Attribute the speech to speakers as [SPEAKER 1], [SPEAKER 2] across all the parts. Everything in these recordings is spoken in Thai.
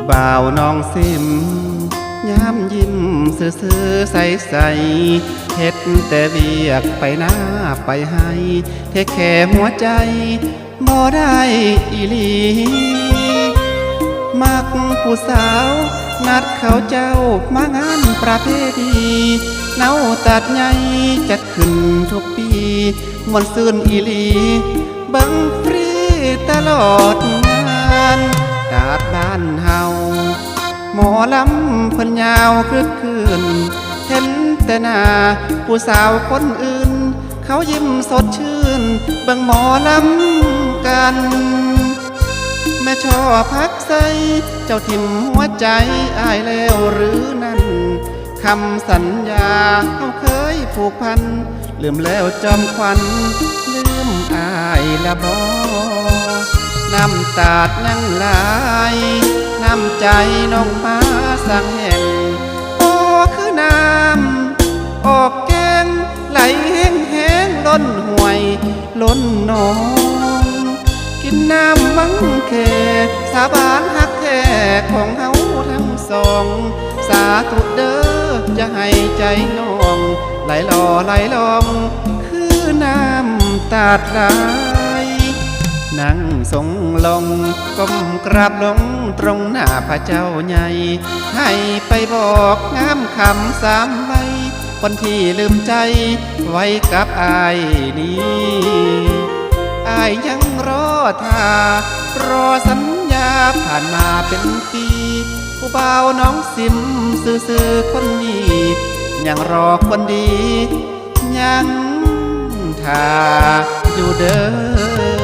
[SPEAKER 1] บ่าวน้องซิมยามยิ้มซื่อๆใสๆเฮ็ดแต่เบียกไปหน้าไปให้เทแค่หัวใจบ่ได้อีหลีมักผู้สาวนัดเขาเจ้ามางานประเพณีเนาตัดใหญ่จัดขึ้นทุกปีมวนซื่นอีหลีเบิ่งฟรีตลอดงานกาดบ้านเฮาหมอลำเพิ่นยาวคลึกคืนเห็นแต่หน้าผู้สาวคนอื่นเขายิ้มสดชื่นเบิ่งหมอลำกันแม่ชอบพักใสเจ้าทิ่มหัวใจอายแล้วหรือนั่นคำสัญญาเขาเคยผูกพันลืมแล้วจอมควันลืมอายละบ่น้ำตาดยังไหลน้ำใจน้องมาสังแห่งโอ้คือน้ำออกแกงไหลแห้งแห้งล้นห่วยล้นหนองกินน้ำวังแค่สาบานหักแท้ของเฮาทั้งสองสาธุเด้อจะให้ใจน้องไหลหล่อไหลลองคือน้ำตาดไหลนั่งทรงลงก้มกราบลงตรงหน้าพระเจ้าใหญ่ให้ไปบอกงามคำสามใบคนที่ลืมใจไว้กับอายนี้อายยังรอท่ารอสัญญาผ่านมาเป็นปีผู้บ่าวน้องซิมซื่อๆคนนี้ยังรอคนดียังท่าอยู่เด้อ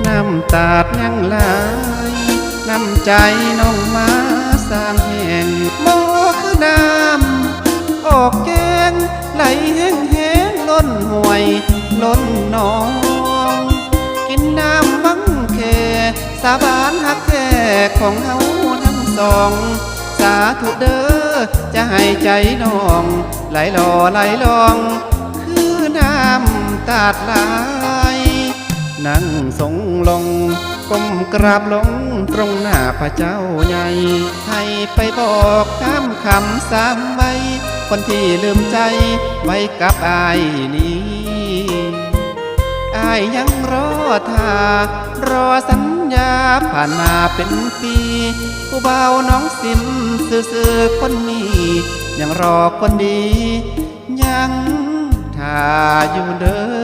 [SPEAKER 1] น้ำตาดยังไหลน้ำใจน้องมาสร้างแห่งบ่คือน้ำออกแกงไหลแห้งแห้งล้นห่วยล้นหนองกินน้ำวังแค่สาบานหักแท้ของเฮาทั้งสองสาธุเด้อจะให้ใจน้องไหลหล่อไหลลองคือน้ำตาดไหลนั่งทรงลงก้มกราบลงตรงหน้าพระเจ้าใหญ่ให้ไปบอกคำสามใบคนที่ลืมใจไว้กับอายนี้อายยังรอท่ารอสัญญาผ่านมาเป็นปีผู้บ่าวน้องซิมซื่อๆคนนี้ยังรอคนดียังท่าอยู่เด้อ